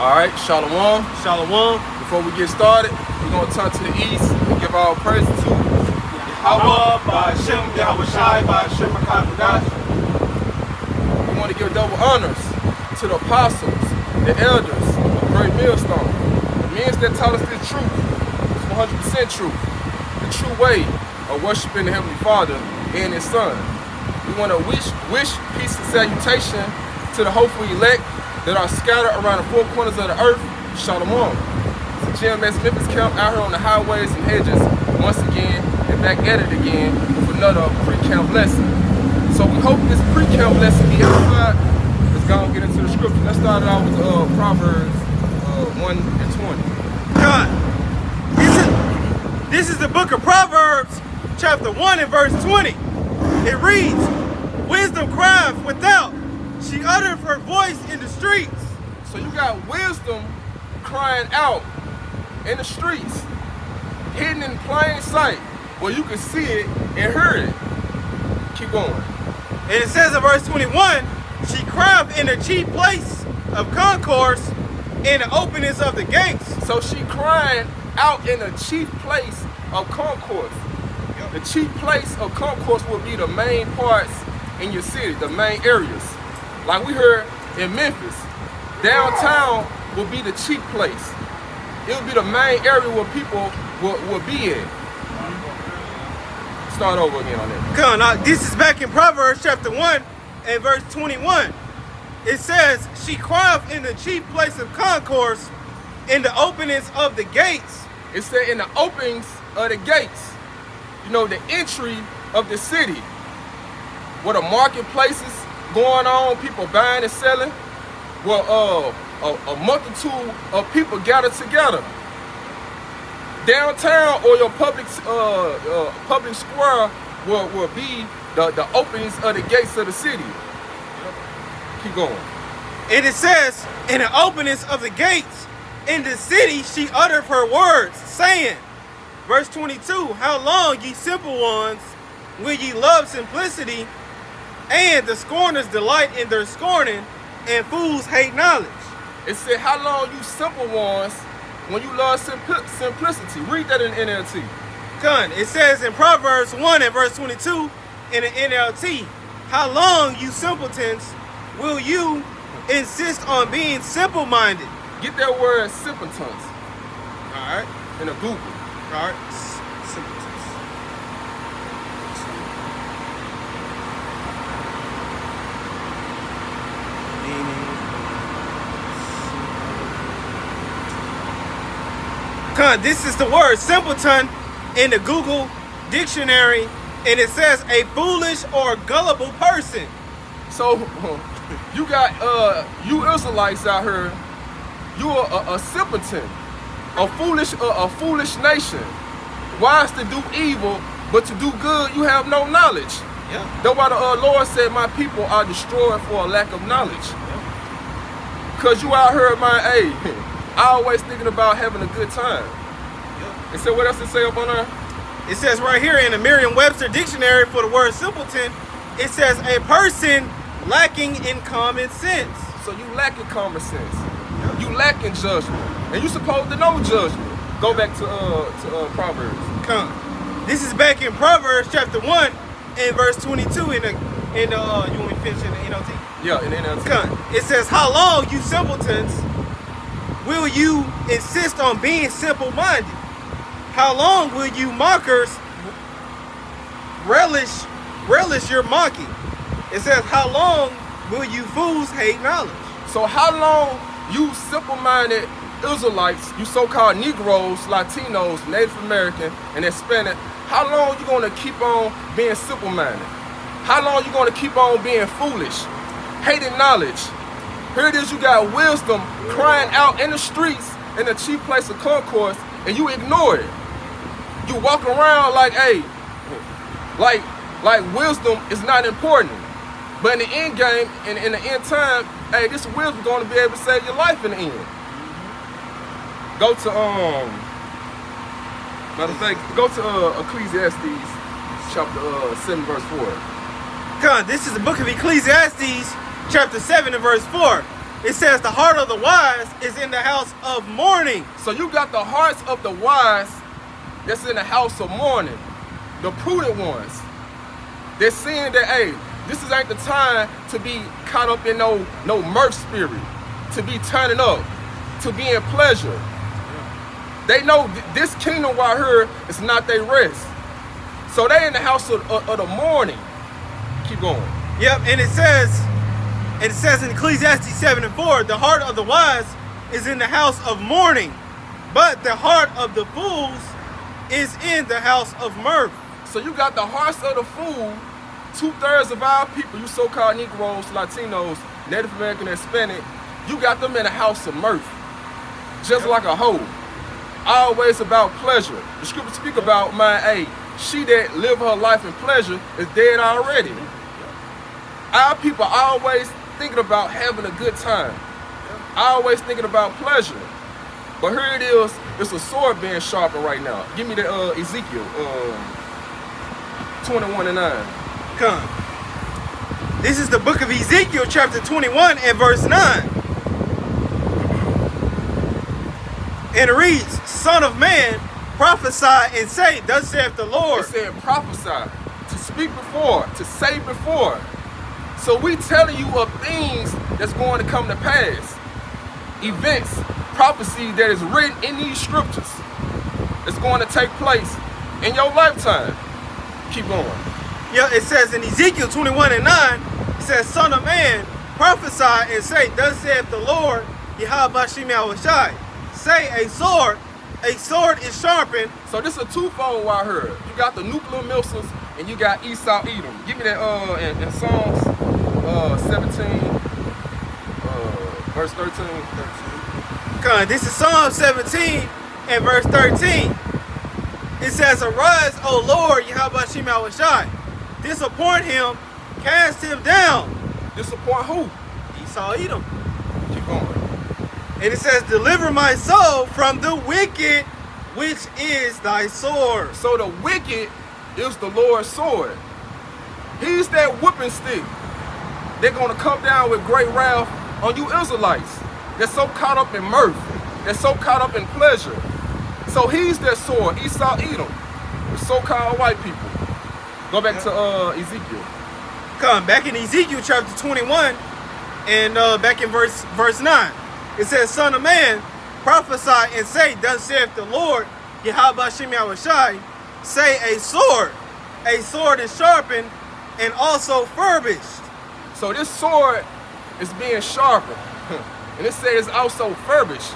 All right, Shalom. Shalom. Before we get started, we're going to turn to the east and give our praise to Yahweh, Ba'Shem, Yahweh Shai, Ba'Shem, Akadosh. We want to give double honors to the apostles, the elders of Great Millstone, the men that taught us this truth, it's 100% truth, the true way of worshiping the Heavenly Father and His Son. We want to wish peace and salutation to the hopeful elect that are scattered around the four corners of the earth. Shalom. It's the Gms Memphis Camp out here on the highways and hedges once again and back at it again with another pre-camp lesson. So we hope this pre-camp lesson be edified. Let's go and get into the scripture. Let's start it out with Proverbs 1 and 20. God, this is the book of Proverbs, chapter 1 and verse 20. It reads, "Wisdom crieth without, she uttereth her voice in the streets." So you got wisdom crying out in the streets, hidden in plain sight, where you can see it and hear it. Keep going. And it says in verse 21, "She crieth in the chief place of concourse, in the openings of the gates." So she crying out in the chief place of concourse. The chief place of concourse will be the main parts in your city, the main areas. Like we heard in Memphis, downtown will be the chief place. It will be the main area where people will be in. Start over again on that. Come on, now, this is back in Proverbs chapter 1 and verse 21. It says, "She crieth in the chief place of concourse, in the openings of the gates." It said in the openings of the gates. You know, the entry of the city, where the marketplaces going on, people buying and selling, where a multitude of people gather together. Downtown or your public square will be the openings of the gates of the city. Keep going. And it says, "In the openings of the gates, in the city she uttereth her words, saying," verse 22, "How long, ye simple ones, will ye love simplicity? And the scorners delight in their scorning, and fools hate knowledge." It said, how long, you simple ones, when you love simplicity? Read that in NLT. It says in Proverbs 1 and verse 22 in the NLT, "How long, you simpletons, will you insist on being simple-minded?" Get that word simpletons. All right. In a Google. All right. Simpletons. This is the word simpleton in the Google dictionary, and it says a foolish or gullible person. So you got you Israelites out here, you are a simpleton, a foolish nation. Wise to do evil, but to do good you have no knowledge. Yeah. That's why the Lord said, "My people are destroyed for a lack of knowledge." Because you out here, man, always thinking about having a good time. And so what else it say up on there? It says right here in the Merriam-Webster dictionary for the word simpleton, it says a person lacking in common sense. So you lacking common sense. You lacking judgment. And you supposed to know judgment. Go back to Proverbs. This is back in Proverbs chapter 1 and verse 22 in the you want me to finish in the NLT? Yeah, in the NLT. It says, "How long, you simpletons, will you insist on being simple-minded? How long will you mockers relish your mocking?" It says, "How long will you fools hate knowledge?" So how long you simple-minded Israelites, you so-called Negroes, Latinos, Native American, and Hispanic, how long you gonna keep on being simple-minded? How long you gonna keep on being foolish, hating knowledge? Here it is, you got wisdom crying out in the streets in the chief place of concourse, and you ignore it. You walk around like, hey, like wisdom is not important. But in the end game, in the end time, hey, this wisdom is going to be able to save your life in the end. Go to matter of fact, go to Ecclesiastes chapter 7 verse 4. This is the book of Ecclesiastes chapter 7 and verse 4. It says the heart of the wise is in the house of mourning. So you got the hearts of the wise that's in the house of mourning. The prudent ones. They're seeing that, hey, this ain't the time to be caught up in no mirth spirit, to be turning up, to be in pleasure. They know this kingdom right here is not their rest. So they in the house of the mourning. Keep going. Yep, and it says in Ecclesiastes 7:4, the heart of the wise is in the house of mourning, but the heart of the fools is in the house of mirth. So you got the hearts of the fool. 2/3 of our people, you so-called Negroes, Latinos, Native American, Hispanic, you got them in a house of mirth, just like a hoe. Always about pleasure. The scriptures speak about, man, hey, she that live her life in pleasure is dead already. Our people always thinking about having a good time. Always thinking about pleasure. But here it is, it's a sword being sharpened right now. Give me the Ezekiel 21:9. Come. This is the book of Ezekiel, chapter 21 and verse 9. And it reads, Son of man, prophesy and say, thus saith the Lord. It said prophesy, to speak before, to say before. So we telling you of things that's going to come to pass. Events, prophecy that is written in these scriptures. It's going to take place in your lifetime. Keep going. Yeah, it says in Ezekiel 21:9, it says, Son of man, prophesy and say, thus saith the Lord, Yahweh Shai. Say a sword is sharpened. So this is a twofold right here. You got the nuclear missiles and you got Esau Edom. Give me that in Psalms 17, verse 13. Come, this is Psalm 17 and verse 13. It says, Arise, O Lord, Yahweh Shai. Disappoint him, cast him down. Disappoint who? Esau Edom. Keep going. And it says, Deliver my soul from the wicked, which is thy sword. So the wicked is the Lord's sword. He's that whipping stick. They're going to come down with great wrath on you Israelites. They're so caught up in mirth. They're so caught up in pleasure. So he's their sword, Esau Edom, the so-called white people. Go back to Ezekiel. Come, back in Ezekiel chapter 21 and back in verse 9. It says, Son of man, prophesy and say, thus saith the Lord, Yahweh Shai, say a sword is sharpened and also furbished. So this sword is being sharpened. And it says also furbished.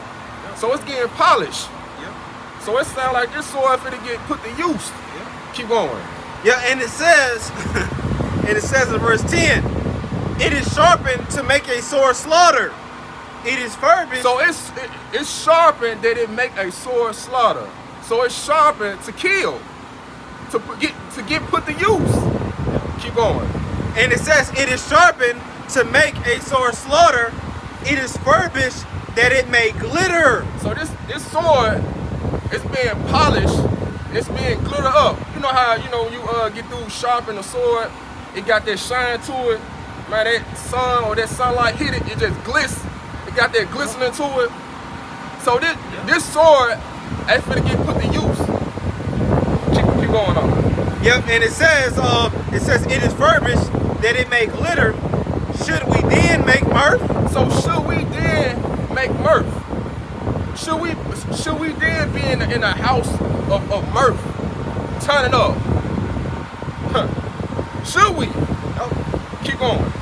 So it's getting polished. So it sounds like this sword finna get put to use. Keep going. Yeah, and it says, in verse 10, it is sharpened to make a sore slaughter. It is furbished. So it's sharpened that it make a sore slaughter. So it's sharpened to kill, to get put to use. Keep going. And it says it is sharpened to make a sore slaughter. It is furbished that it may glitter. So this sword is being polished. It's being glittered up. You know how you get through sharpening a sword, it got that shine to it. Man, that sun or that sunlight hit it, it just glistens. It got that glistening to it. So this sword ain't finna get put to use. Keep going on. Yep, and it says it is furbished that it may glitter. Should we then make mirth? So should we then make mirth? Should we then be in a house of mirth, turning up? Huh. Should we? Oh. Keep going.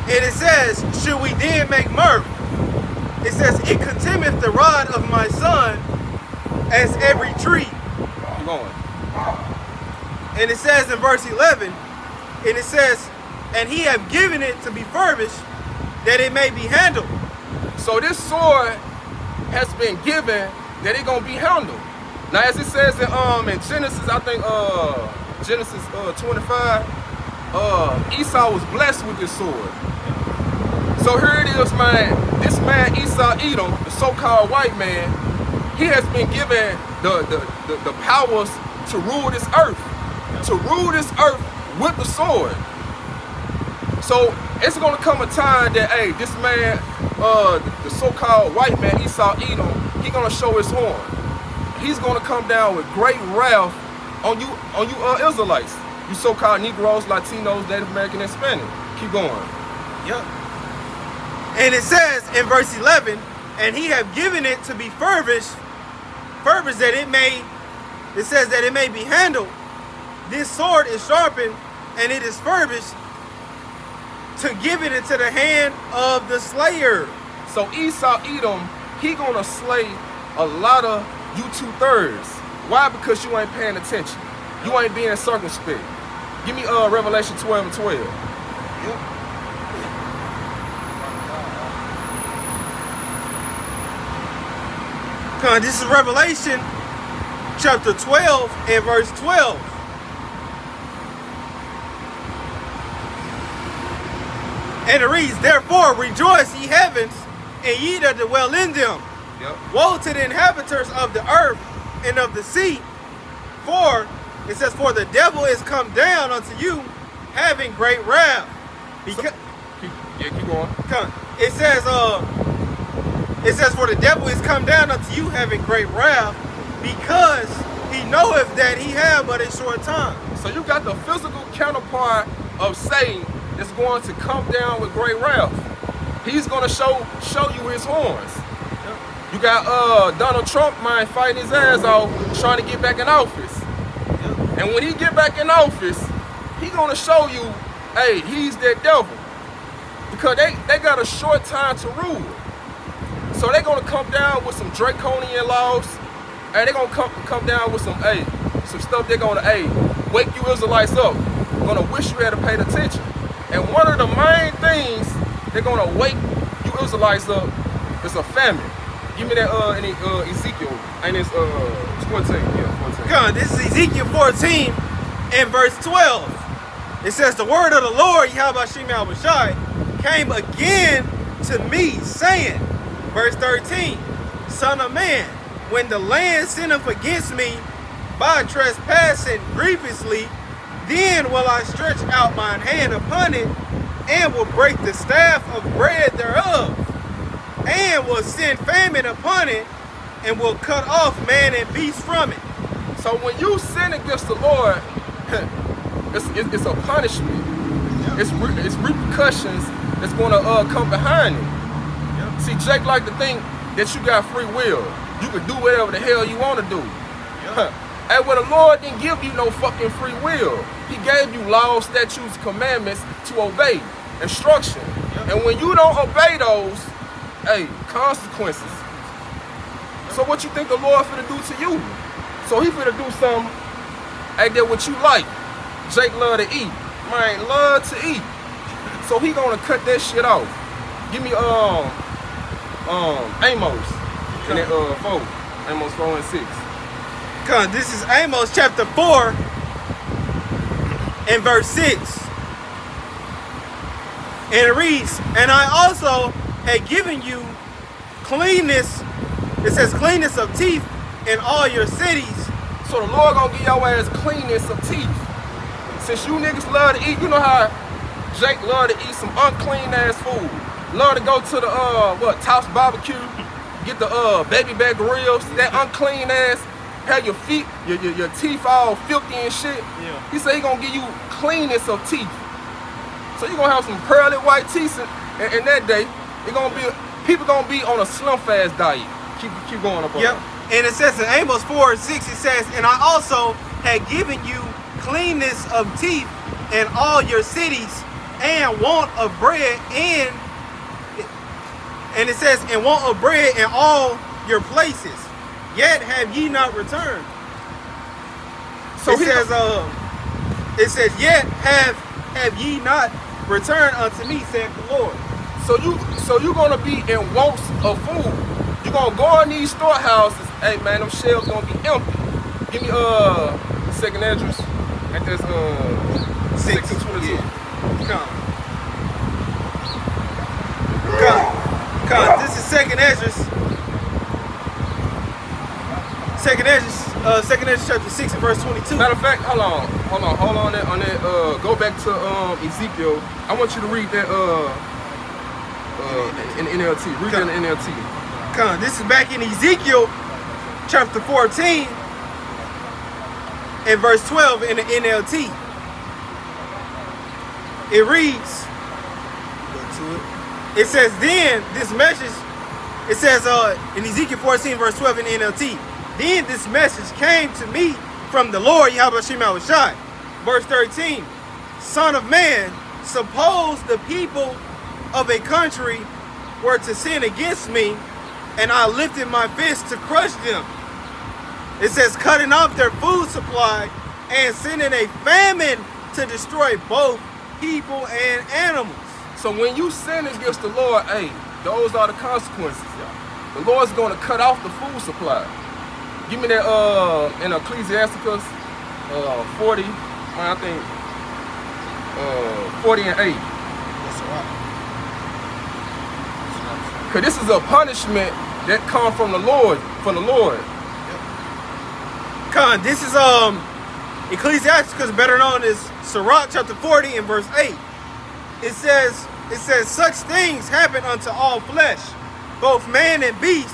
And it says, should we then make mirth? It says, it contemneth the rod of my son as every tree. Keep going. And it says in verse 11, and it says, and he have given it to be furbished, that it may be handled. So this sword has been given that it gonna be handled. Now, as it says in Genesis, I think Genesis 25, Esau was blessed with this sword. So here it is, man. This man Esau Edom, the so-called white man, he has been given the powers to rule this earth, with the sword. So it's gonna come a time that, hey, this man, the so-called white man, Esau Edom, he gonna show his horn. He's gonna come down with great wrath on you Israelites. You so-called Negroes, Latinos, Native American, and Hispanic. Keep going. Yep. And it says in verse 11, and he have given it to be furbished that it says that it may be handled. This sword is sharpened, and it is furbished to give it into the hand of the slayer. So Esau Edom, he gonna slay a lot of you 2/3. Why? Because you ain't paying attention. You ain't being circumspect. Give me Revelation 12 and 12. Yep. This is Revelation chapter 12 and verse 12. And it reads, therefore rejoice, ye heavens, and ye that dwell in them. Yep. Woe to the inhabitants of the earth and of the sea, for it says, for the devil is come down unto you, having great wrath. Keep going. It says, for the devil is come down unto you, having great wrath, because he knoweth that he have but a short time. So you got the physical counterpart of Satan that's going to come down with great wrath. He's going to show you his horns. You got Donald Trump, man, fighting his ass off, trying to get back in office. And when he get back in office, he gonna show you, hey, he's that devil. Because they got a short time to rule. So they gonna come down with some draconian laws, and they gonna come down with some stuff they're gonna, wake you Israelites up. Gonna wish you had paid attention. And one of the main things they're gonna wake you Israelites up is a famine. Give me that in Ezekiel, and it's 14. Yeah, 14. God, this is Ezekiel 14 and verse 12. It says, the word of the Lord, Yahweh Shemel Bashai, came again to me, saying, verse 13, Son of man, when the land sinneth against me by trespassing grievously, then will I stretch out mine hand upon it, and will break the staff of bread thereof, and will send famine upon it, and will cut off man and beast from it. So when you sin against the Lord, it's a punishment. It's repercussions that's going to come behind it. See, Jake like to think that you got free will. You can do whatever the hell you want to do. And when the Lord didn't give you no fucking free will, he gave you laws, statutes, commandments to obey, instruction. And when you don't obey those, consequences. So what you think the Lord finna do to you? So he finna do something, that what you like. Jake love to eat. Man, love to eat. So he gonna cut that shit off. Give me Amos. And then 4. Amos 4 and 6. Come, this is Amos chapter 4 and verse 6. And it reads, and I also had given you cleanness, it says cleanness of teeth in all your cities. So the Lord gonna give your ass cleanness of teeth. Since you niggas love to eat, you know how Jake love to eat some unclean ass food. Love to go to the Tops Barbecue, get the baby back grills, that unclean ass, have your feet, your teeth all filthy and shit. Yeah. He said he gonna give you cleanness of teeth. So you gonna have some pearly white teeth and that day, people gonna be on a slim fast diet. Keep going up on Yep. And it says in Amos 4 and 6, it says, and I also had given you cleanness of teeth in all your cities, and want of bread and it says, and want of bread in all your places, yet have ye not returned. So it says, yet have ye not returned unto me, saith the Lord. So you gonna be in wants of food. You gonna go in these storehouses. Hey man, them shelves gonna be empty. Give me second address. And that's 6 and 22. Yeah. Come. This is second address. Second address 2 Ezra chapter 6 and verse 22. Matter of fact, hold on that. Go back to Ezekiel. I want you to read that in NLT. Read that in NLT. This is back in Ezekiel chapter 14 and verse 12 in the NLT. It reads, go to it. It says, then this message, it says in Ezekiel 14 verse 12 in the NLT, then this message came to me from the Lord, Yahweh Shema Shai. Verse 13, Son of man, suppose the people of a country were to sin against me, and I lifted my fist to crush them. It says, cutting off their food supply and sending a famine to destroy both people and animals. So when you sin against the Lord, hey, those are the consequences, y'all. The Lord's going to cut off the food supply. Give me that in Ecclesiasticus 40, I think 40 and 8. That's right. Because this is a punishment that comes from the Lord, This is Ecclesiasticus, better known as Sirach chapter 40 and verse 8. It says, such things happen unto all flesh, both man and beast,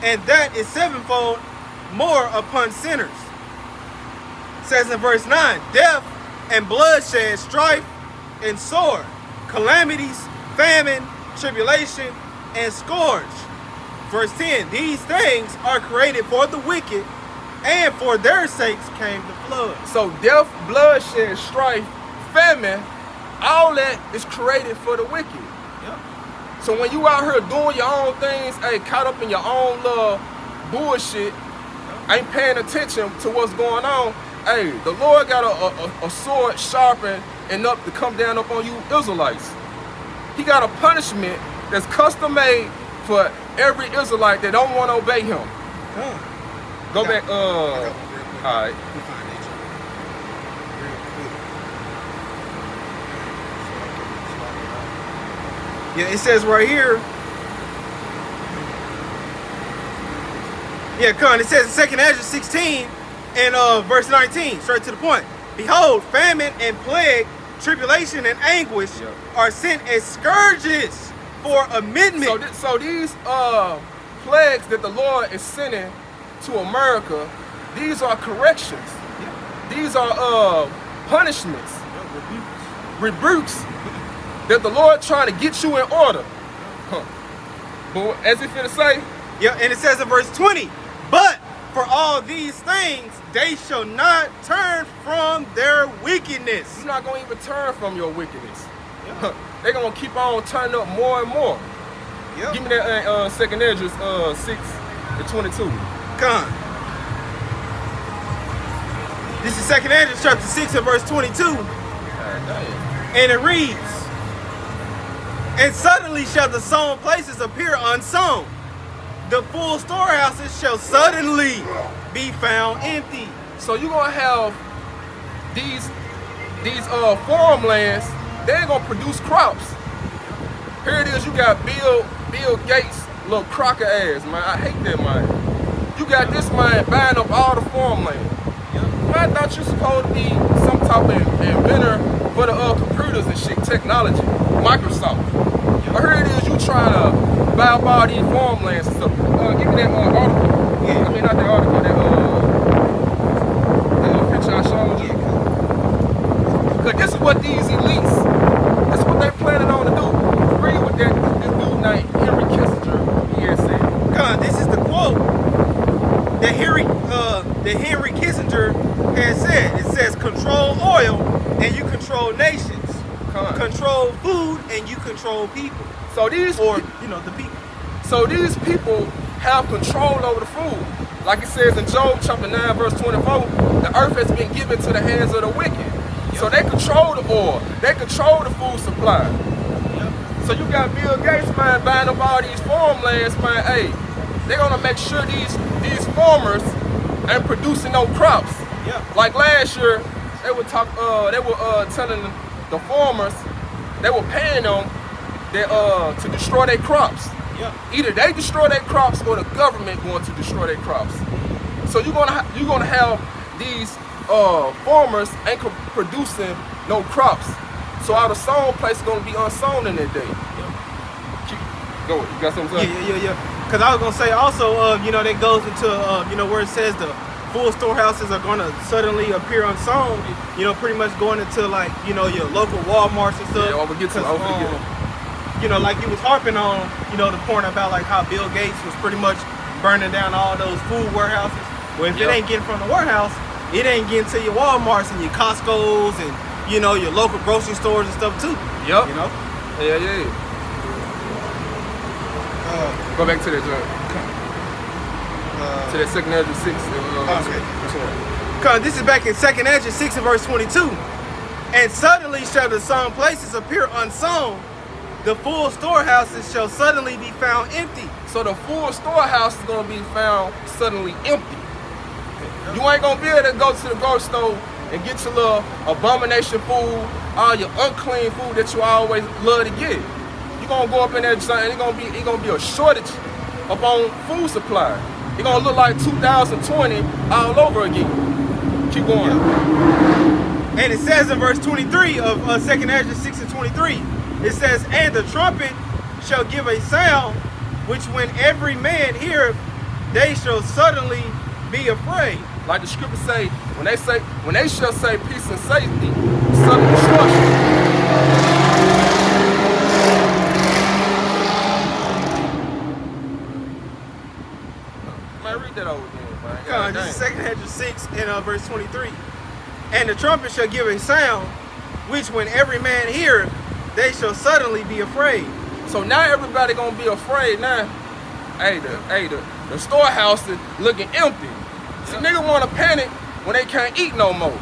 and that is sevenfold more upon sinners. It says in verse 9, death and bloodshed, strife and sword, calamities, famine, tribulation, and scourge. Verse 10, these things are created for the wicked, and for their sakes came the flood. So death, bloodshed, strife, famine, all that is created for the wicked. Yep. So when you out here doing your own things, hey, caught up in your own little bullshit, ain't paying attention to what's going on, hey, the Lord got a sword sharpened enough to come down up on you Israelites. He got a punishment that's custom made for every Israelite that don't want to obey him. Go back, all right. Yeah, it says right here. Yeah, come on. It says in 2 Ezra 16 and verse 19, straight to the point. Behold, famine and plague, tribulation and anguish are sent as scourges for amendment. So these plagues that the Lord is sending to America, these are corrections. These are punishments, rebukes that the Lord trying to get you in order. But as if it say, yeah, and it says in verse 20, but for all these things they shall not turn from their wickedness. You're not going to even turn from your wickedness. They're going to keep on turning up more and more. Give me that 2 Ezra 6 and 22. Come. This is 2 Ezra chapter 6 and verse 22. And it reads, and suddenly shall the sown places appear unsown. The full storehouses shall suddenly be found empty. So you're going to have these farmlands, they ain't going to produce crops. Here it is, you got Bill Gates, little crocker ass, man. I hate that, man. You got this man buying up all the farmland. Man, I thought you supposed to be some type of inventor for the computers and shit, technology, Microsoft. But here it is, you trying to buy up all these farmlands and stuff. Give me that article. Yeah. I mean, not that article, that picture I showed you. Because this is what these elites, this is what they're planning on to do. Agree with that, this dude named Henry Kissinger, he has said. God, this is the quote that Henry Kissinger has said. It says, control oil and you control nations. Control food and you control people. So these, the people. So these people have control over the food. Like it says in Job chapter 9 verse 24, the earth has been given to the hands of the wicked. So they control the oil, they control the food supply. So you got Bill Gates, man, buying up all these farmlands, man. Hey, they're gonna make sure these farmers ain't producing no crops. Like last year, they were telling the farmers, they were paying them to destroy their crops. Either they destroy their crops or the government going to destroy their crops. So you're gonna have these farmers ain't producing no crops. So all the sown place is gonna be unsown in that day. Go. You got something to say? Yeah. Because I was gonna say also, you know, that goes into where it says the full storehouses are gonna suddenly appear unsown. You know, pretty much going into like your local Walmarts and stuff. Yeah, I'll forget to. You know, like you was harping on, the point about like how Bill Gates was pretty much burning down all those food warehouses. Well, if it ain't getting from the warehouse, it ain't getting to your Walmarts and your Costco's and your local grocery stores and stuff too. Yep. Yeah. Go back to that joint. To that 2nd Ezra 6. Okay. This is back in 2nd Ezra 6 and verse 22. And suddenly shall the sown places appear unsown. The full storehouses shall suddenly be found empty. So the full storehouse is gonna be found suddenly empty. You ain't gonna be able to go to the grocery store and get your little abomination food, all your unclean food that you always love to get. You're gonna go up in there and it's gonna be a shortage upon food supply. It's gonna look like 2020 all over again. Keep going. And it says in verse 23 of 2nd Ezra 6 and 23, it says, and the trumpet shall give a sound, which when every man heareth, they shall suddenly be afraid. Like the scriptures say, when they shall say peace and safety, sudden destruction. Man, read that over again, man. This is 2nd Ezra 6 and verse 23. And the trumpet shall give a sound, which when every man heareth, they shall suddenly be afraid. So now everybody gonna be afraid now. Hey, the storehouse is looking empty. See, nigga wanna panic when they can't eat no more.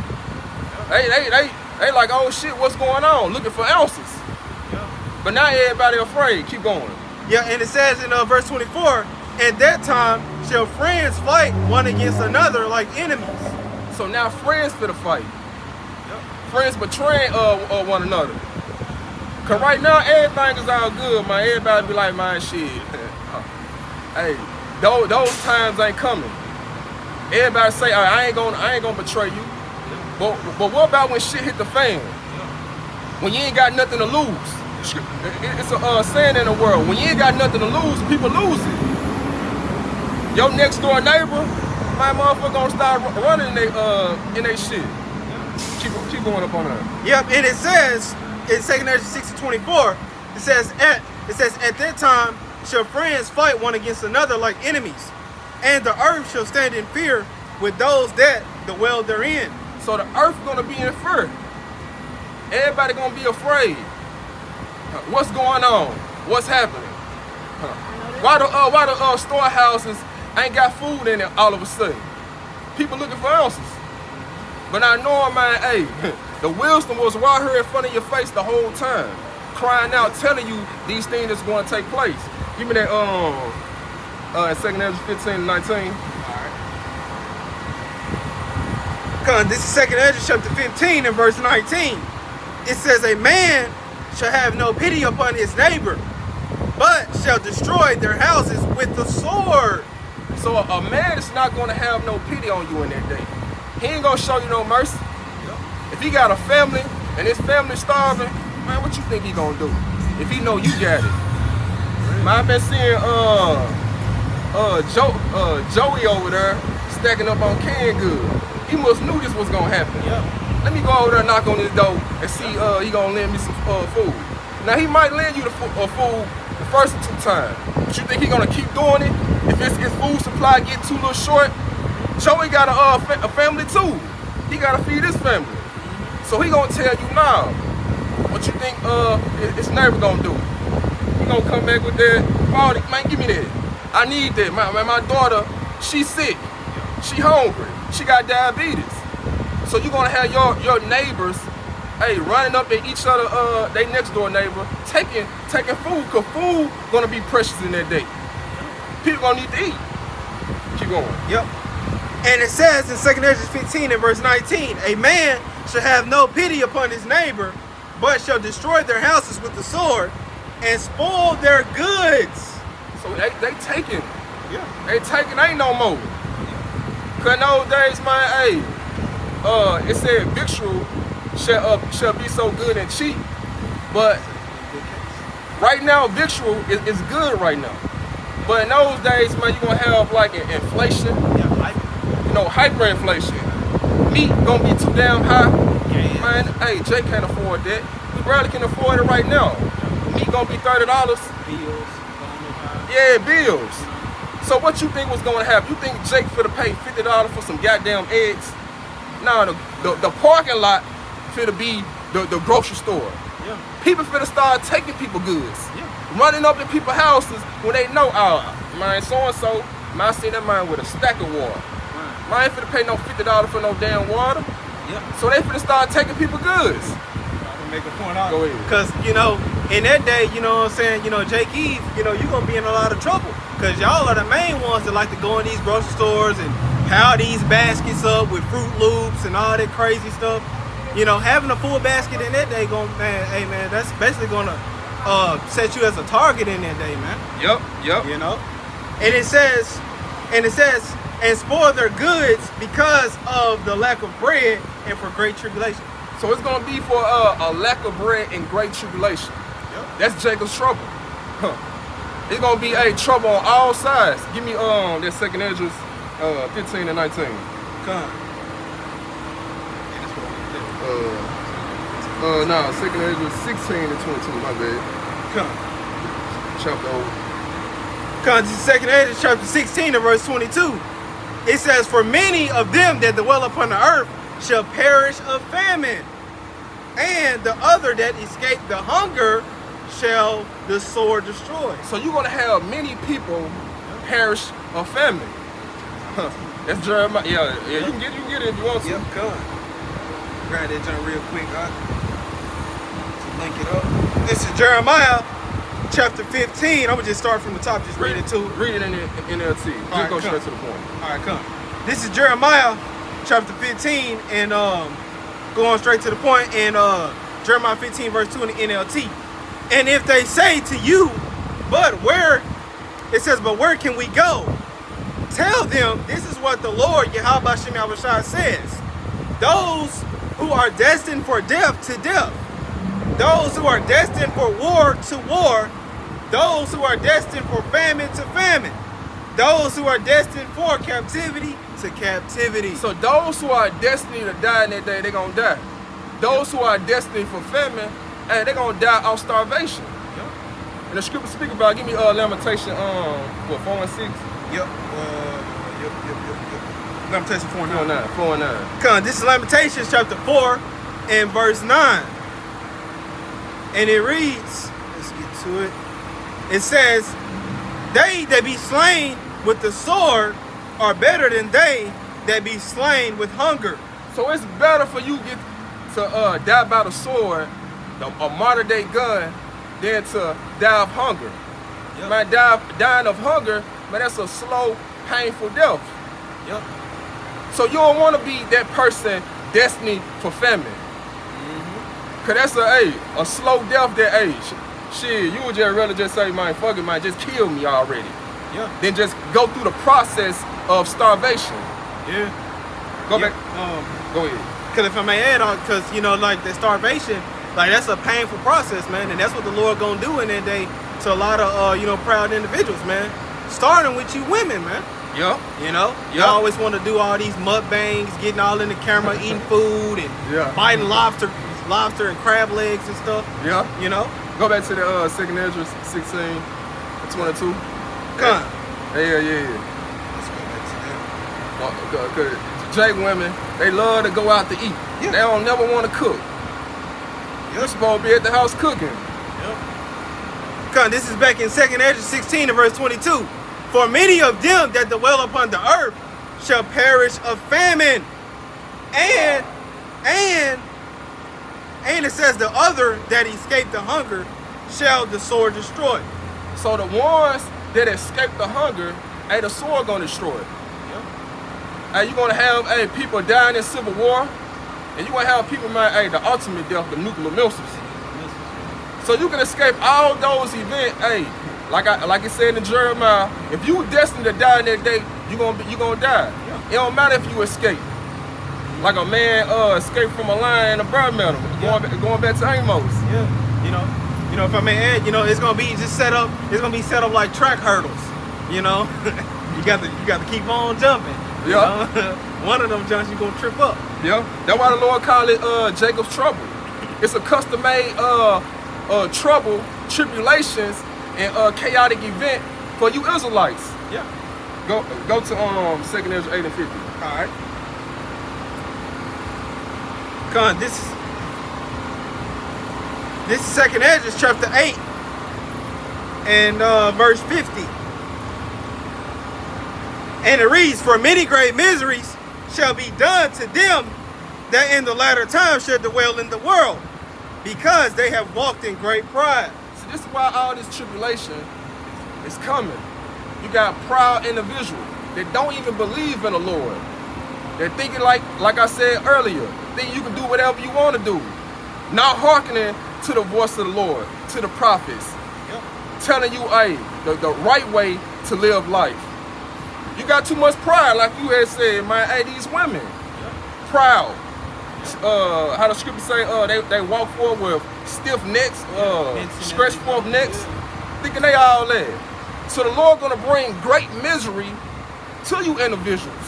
They like, oh shit, what's going on? Looking for ounces. But now everybody afraid. Keep going. Yeah, and it says in verse 24, at that time shall friends fight one against another like enemies. So now friends for the fight. Friends betraying one another. Cause right now everything is all good, man. Everybody be like, man, shit. Hey, those times ain't coming. Everybody say, I ain't gonna betray you. But what about when shit hit the fan? When you ain't got nothing to lose. It's a saying in the world. When you ain't got nothing to lose, people lose it. Your next door neighbor, my motherfucker gonna start running in they shit. Keep going up on that. Yep, and it says in 2nd Ezra 6 and 24, it says at that time shall friends fight one against another like enemies, and the earth shall stand in fear with those that dwell therein. So the earth gonna be in fear. Everybody gonna be afraid. What's going on? What's happening? Why the storehouses ain't got food in it all of a sudden? People looking for ounces. But I know, man, hey, the wisdom was right here in front of your face the whole time, crying out, telling you these things that's going to take place. Give me that in 2nd Ezra 15 and 19. Alright. This is 2nd Ezra chapter 15 and verse 19. It says, a man shall have no pity upon his neighbor, but shall destroy their houses with the sword. So a man is not going to have no pity on you in that day. He ain't going to show you no mercy. If he got a family and his family starving, man, what you think he going to do? If he know you got it. Man, I've been seeing Joey over there stacking up on canned goods. He must knew this was going to happen. Let me go over there and knock on his door and see he going to lend me some food. Now, he might lend you the food the first 2 times. But you think he going to keep doing it? If his food supply get too little short, Joey got a family too. He got to feed his family. So he going to tell you now, what you think his neighbor going to do? He going to come back with that, oh, man, give me that. I need that. My daughter, she's sick. She hungry. She got diabetes. So you're going to have your neighbors, hey, running up at each other, they next door neighbor, taking food, because food going to be precious in that day. People going to need to eat. Keep going. Yep. And it says in 2nd Ezra 15 and verse 19, a man shall have no pity upon his neighbor, but shall destroy their houses with the sword and spoil their goods. So they taking. Yeah. They taking, ain't no more. Cause in those days, man, hey, it said victual shall be so good and cheap, but right now victual is good right now. But in those days, man, you're gonna have like an inflation, you know, hyperinflation. Meat gonna be too damn high. Man, hey, Jay can't afford that. We barely can afford it right now. Meat gonna be $30. Bills. Yeah, bills. So what you think was gonna happen? You think Jake finna pay $50 for some goddamn eggs? Nah, the parking lot finna be the grocery store. Yeah. People finna start taking people goods. Yeah. Running up in people's houses when they know, oh, man, so-and-so, man, I seen that man with a stack of water. Right. Man, I ain't finna pay no $50 for no damn water. Yeah. So they finna start taking people goods. I can make a point out. Go ahead. Because, you know, in that day, you know what I'm saying, you know, Jake Eve, you know, you're going to be in a lot of trouble. Because y'all are the main ones that like to go in these grocery stores and pile these baskets up with Fruit Loops and all that crazy stuff. You know, having a full basket in that day, man, hey, man, that's basically going to set you as a target in that day, man. Yep. You know? And it says, and spoil their goods because of the lack of bread and for great tribulation. So it's gonna be for a lack of bread and great tribulation. Yep. That's Jacob's trouble. It's gonna be a trouble on all sides. Give me that second Ezra 15 and 19. Come. No, second Ezra 16 and 22, my bad. Come. Chapter over. Come to second Ezra chapter 16 and verse 22. It says, for many of them that dwell upon the earth shall perish of famine, and the other that escape the hunger shall the sword destroy. So you're gonna have many people perish of famine. That's Jeremiah. Yeah, you can get it if you want to. Yep, come. Grab that jump real quick, to link it up. This is Jeremiah chapter 15. I'm gonna just start from the top, just read it too. Read it in NLT. Just right, go come. straight to the point. All right, come. This is Jeremiah chapter 15, and going straight to the point, and Jeremiah 15 verse 2 in the NLT. And if they say to you, but where, it says, but where can we go? Tell them, this is what the Lord Yahweh Shem Yahushua says. Those who are destined for death to death. Those who are destined for war to war. Those who are destined for famine to famine. Those who are destined for captivity to captivity. So those who are destined to die in that day, they're going to die. Those who are destined for famine, hey, they're going to die of starvation. Yep. And the scripture speak about, give me Lamentation, 4 and 6? Yep. Lamentation 4 and 9. 4 and 9. Come, this is Lamentations chapter 4 and verse 9. And it reads, let's get to it. It says, they that be slain with the sword are better than they that be slain with hunger. So it's better for you to die by the sword, a modern day gun, than to die of hunger. Yep. Man, dying of hunger, man, that's a slow, painful death. Yep. So you don't want to be that person destined for famine. Cause that's a slow death that, shit, you would just rather just say, man, fuck it, man, just kill me already. Yeah. Then just go through the process of starvation. Yeah. Go back. Go ahead. Cause if I may add on, cause you know, like the starvation, like that's a painful process, man, and that's what the Lord gonna do in that day to a lot of you know, proud individuals, man. Starting with you women, man. Yeah. You know, you always want to do all these mukbangs, getting all in the camera, eating food and biting lobster and crab legs and stuff. Yeah. You know. Go back to the second Ezra 16 and 22. Come. Yeah. Let's go back to that. Cause Jake women, they love to go out to eat. Yeah. They don't never want to cook. You're supposed to be at the house cooking. Yep. Come, this is back in 2nd Ezra 16 and verse 22. For many of them that dwell upon the earth shall perish of famine. And it says the other that escape the hunger shall the sword destroy. So the ones that escape the hunger, the sword gonna destroy it. Yep. You're gonna have people dying in civil war, and you're gonna have people, man, the ultimate death, the nuclear missiles. So you can escape all those events, Like it said in Jeremiah, if you destined to die in that day, you gonna die. Yeah. It don't matter if you escape. Like a man escaped from a lion and a bird metal, going back to Amos. Yeah, you know, if I may add, it's gonna be just set up. It's gonna be set up like track hurdles. You got to keep on jumping. Yeah. One of them jumps you gonna trip up. Yeah. That's why the Lord called it Jacob's trouble. It's a custom-made trouble, tribulations, and chaotic event for you Israelites. Yeah. Go to 2nd Ezra 8 and 50. All right. Come on, this is 2nd Ezra chapter 8 and verse 50. And it reads, "For many great miseries shall be done to them that in the latter time shall dwell in the world, because they have walked in great pride." So this is why all this tribulation is coming. You got proud individuals that don't even believe in the Lord. They're thinking like I said earlier, think you can do whatever you want to do. Not hearkening to the voice of the Lord, to the prophets. Yep. Telling you, hey, the right way to live life. You got too much pride, like you had said, man. Hey, these women, proud. How the scripture say, they walk forward with stiff necks, stretched forth necks, thinking they all that. So the Lord gonna bring great misery to you individuals.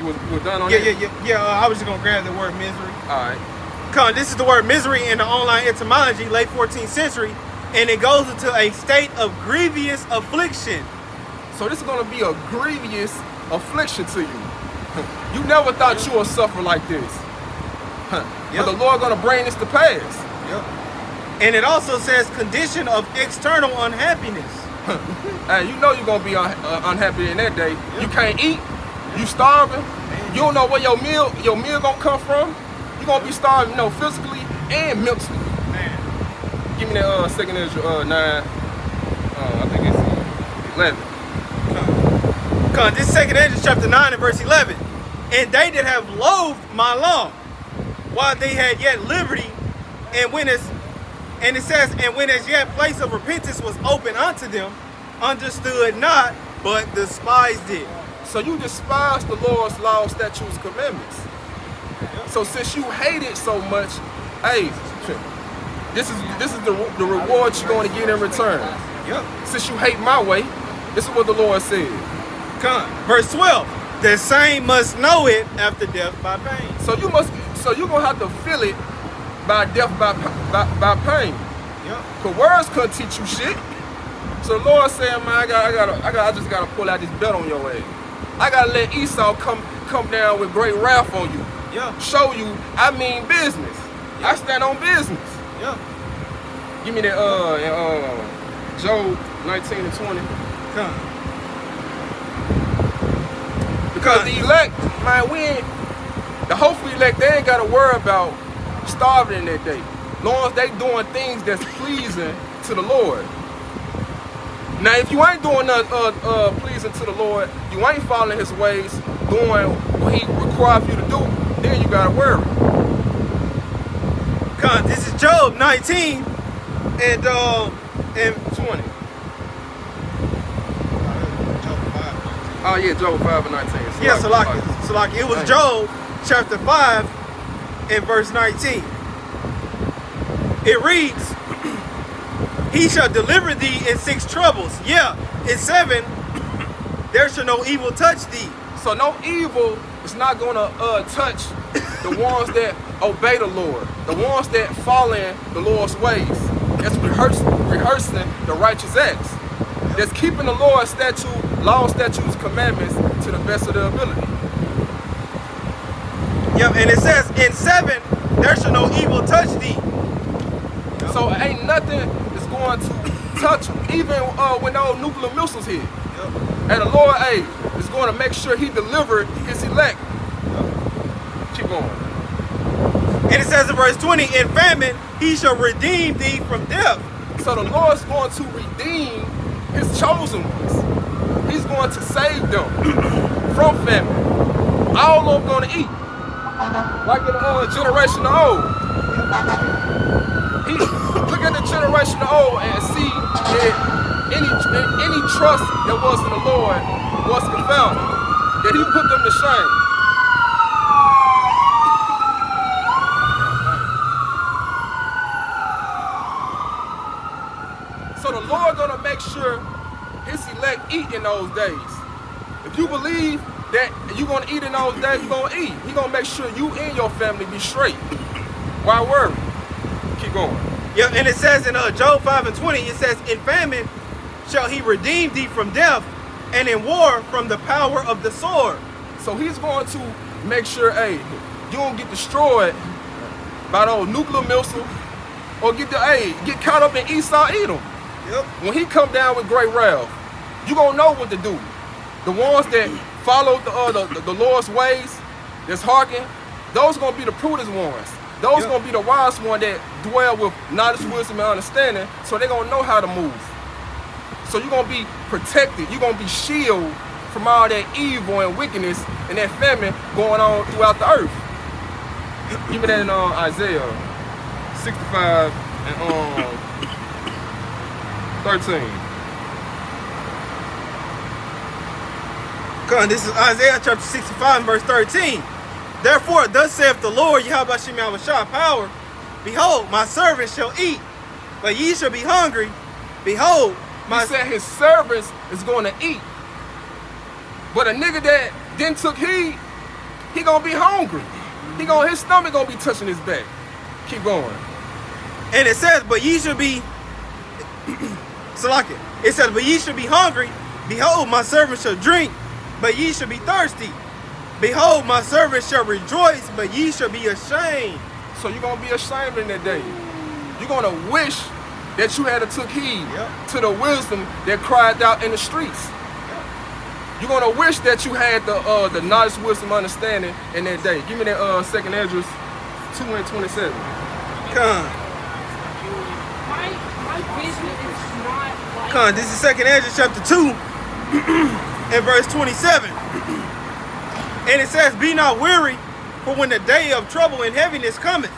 You were done on that? Yeah. I was just gonna grab the word misery. All right. Come on, this is the word misery in the online etymology, late 14th century, and it goes into a state of grievous affliction. So this is gonna be a grievous affliction to you. You never thought you would suffer like this. But the Lord gonna bring this to pass. Yep. And it also says condition of external unhappiness. Hey, you know you're gonna be unhappy in that day. Yep. You can't eat. You starving. You don't know where your meal gonna come from. You're gonna be starving, physically and mentally. Man. Give me that 2nd Ezra 9. I think it's 11. Come on, this 2nd Ezra chapter 9 and verse 11. "And they that have loathed my law, while they had yet liberty, and when as yet place of repentance was open unto them, understood not, but despised it." So you despise the Lord's law, statutes, commandments. So since you hate it so much, hey, this is the reward you're going to get in return. Yep. Since you hate my way, this is what the Lord said. Come on. Verse 12. "The same must know it after death by pain." So you're gonna have to feel it by death by pain. Yep. Cause words couldn't teach you shit. So the Lord said, man, I just gotta pull out this belt on your ass. I gotta let Esau come down with great wrath on you. Yeah. Show you I mean business. Yeah. I stand on business. Yeah. Give me that Job 19 and 20. Come. Because the elect, man, the hopeful elect, they ain't gotta worry about starving in that day. As long as they doing things that's pleasing to the Lord. Now, if you ain't doing nothing pleasing to the Lord, you ain't following his ways, doing what he requires you to do, then you gotta worry. Come, this is Job 19 and 20. Oh yeah, Job 5 and 19. Yeah, so like it was Job chapter 5 and verse 19. It reads, "He shall deliver thee in 6 troubles. Yeah, in 7, there shall no evil touch thee." So no evil is not gonna touch the ones that obey the Lord, the ones that follow in the Lord's ways. That's rehearsing the righteous acts. That's keeping the Lord's law, statutes, commandments to the best of their ability. Yep, and it says in 7, there shall no evil touch thee. So ain't nothing is going to touch them, even when those nuclear missiles hit. Yep. And the Lord, is going to make sure he delivered his elect. Yep. Keep going. And it says in verse 20, "In famine he shall redeem thee from death." So the Lord's going to redeem his chosen ones. He's going to save them from famine. All of them going to eat. Like in the generation of old. Look at the generation of old and see that trust that was in the Lord was confounded, that he put them to shame. So the Lord gonna make sure his elect eat in those days. If you believe that you're gonna eat in those days, you're gonna eat. He gonna make sure you and your family be straight. Why worry? Keep going. Yeah, and it says in Job 5:20, it says, in famine shall he redeem thee from death, and in war from the power of the sword. So he's going to make sure, hey, you don't get destroyed by those nuclear missiles, or get caught up in Esau Edom. Yep. When he come down with great wrath, you gonna know what to do. The ones that follow the Lord's ways, that's hearken, those gonna be the prudent ones. Those gonna be the wise ones that dwell with knowledge, wisdom, and understanding, so they're gonna know how to move. So you're gonna be protected. You're gonna be shielded from all that evil and wickedness and that famine going on throughout the earth. Give me that in Isaiah 65 and 13. Come on, this is Isaiah chapter 65 and verse 13. Therefore, thus saith the Lord, Yahweh Shah power, behold, my servant shall eat, but ye shall be hungry. Behold, He said his servants is going to eat. But a nigga that didn't took heed, he gonna be hungry. His stomach gonna be touching his back. Keep going. And it says, but ye shall be Salakia. It says, but ye shall be hungry. Behold, my servant shall drink, but ye shall be thirsty. Behold, my servant shall rejoice, but ye shall be ashamed. So you're gonna be ashamed in that day. You're gonna wish that you had took heed to the wisdom that cried out in the streets. You're gonna wish that you had the knowledge, wisdom, understanding in that day. Give me that 2nd Esdras 2 and 27. Come. My vision is not like... Come, this is 2nd Esdras chapter 2 and verse 27. And it says, be not weary, for when the day of trouble and heaviness cometh,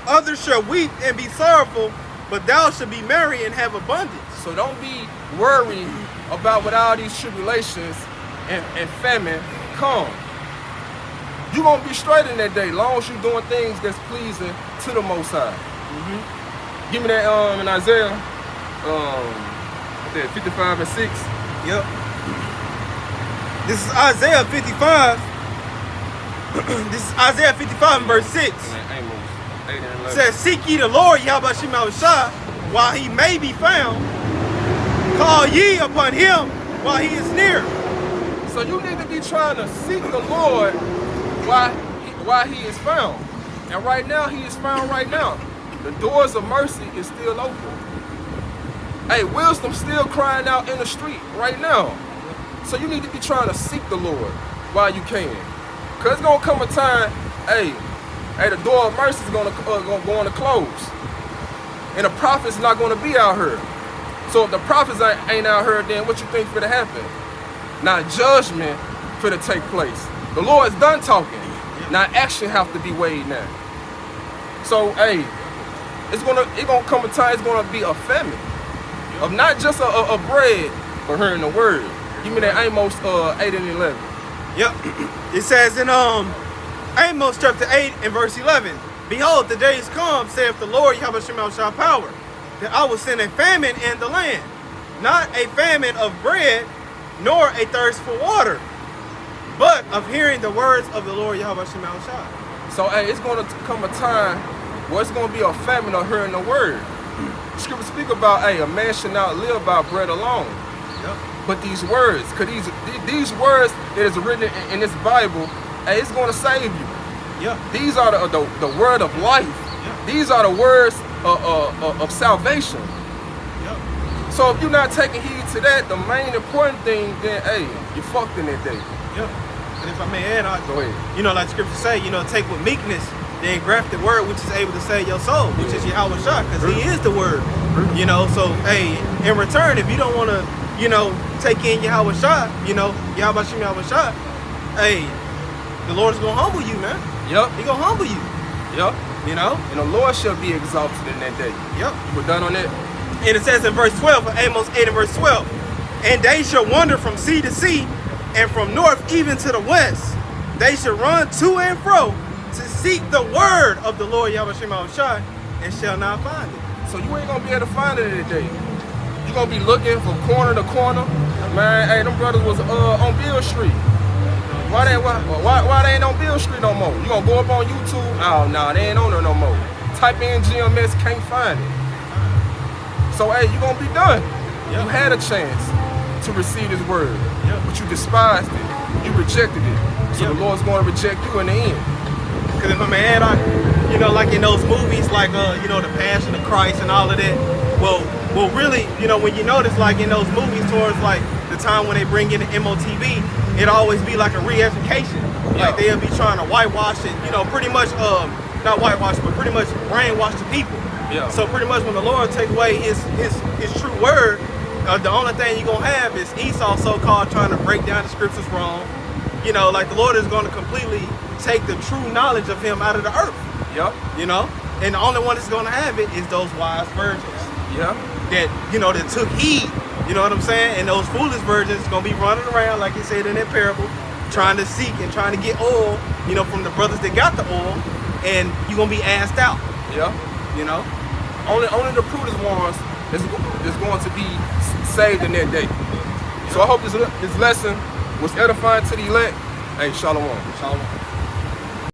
others shall weep and be sorrowful, but thou shalt be merry and have abundance. So don't be worried about what all these tribulations and famine come. You're going to be straight in that day, long as you're doing things that's pleasing to the Most High. Give me that in Isaiah 55 and 6. Yep. This is Isaiah 55. This is Isaiah 55 and verse 6. It says, seek ye the Lord, Yahweh Shah, while he may be found. Call ye upon him while he is near. So you need to be trying to seek the Lord while he is found. And right now, he is found right now. The doors of mercy is still open. Hey, wisdom still crying out in the street right now. So you need to be trying to seek the Lord while you can. Because it's going to come a time, hey, the door of mercy is going to close. And the prophet's not going to be out here. So if the prophets ain't out here, then what you think finna happen? Now judgment finna take place. The Lord's done talking. Now action have to be weighed now. So hey, it's gonna come a time, it's gonna be a famine of not just a bread, but hearing the word. Give me that Amos 8 and 11. Yep. It says in Amos chapter 8 and verse 11, behold, the days come, saith the Lord, Yahweh Shah power, that I will send a famine in the land, not a famine of bread, nor a thirst for water, but of hearing the words of the Lord Yahweh Shah. So hey, it's going to come a time where it's going to be a famine of hearing the word. The scripture speak about, hey, a man should not live by bread alone. Yep. But these words, because these words that is written in this Bible, hey, it's going to save you. Yep. These are the word of life. Yep. These are the words of salvation. Yep. So if you're not taking heed to that, the main important thing, then hey, you fucked in that day. Yep. And if I may add, Go ahead. you know, like scripture say, you know, take with meekness the engrafted word which is able to save your soul, which is Yahweh Shah, because he is the word. You know, so hey, in return, if you don't want to, you know, take in Yahweh Shah, you know, Yahweh Shah, hey, the Lord is gonna humble you, man. Yep. He gonna humble you. Yep. You know? And the Lord shall be exalted in that day. Yep. We're done on that. And it says in verse 12 of Amos 8 and verse 12, and they shall wander from sea to sea, and from north even to the west. They shall run to and fro to seek the word of the Lord Yahweh Shema Shai, and shall not find it. So you ain't gonna be able to find it today. You gonna be looking from corner to corner. Man, hey, them brothers was on Bill Street. Why they ain't on Bill Street no more? You gonna go up on YouTube? Oh no, they ain't on there no more. Type in GMS, can't find it. So hey, you gonna be done. Yep. You had a chance to receive His word, but you despised it. You rejected it. So the Lord's gonna reject you in the end. Because if I'm add on, you know, like in those movies, like you know, the Passion of Christ and all of that. Well, really, you know, when you notice, like in those movies, towards like the time when they bring in the MOTV, it always be like a re-education. Like they'll be trying to whitewash it, you know, pretty much, not whitewash, but pretty much brainwash the people. Yeah. So pretty much when the Lord take away His true word, the only thing you're gonna have is Esau, so-called, trying to break down the scriptures wrong. You know, like the Lord is gonna completely take the true knowledge of Him out of the earth. Yep. You know, and the only one that's gonna have it is those wise virgins. Yeah. That, you know, that took heed. You know what I'm saying? And those foolish virgins gonna be running around, like He said in that parable, trying to seek and trying to get oil, you know, from the brothers that got the oil, and you're gonna be asked out. Yeah. You know? Only the prudent ones is going to be saved in that day. So I hope this lesson was edifying to the elect. Hey, shalom. Shalom.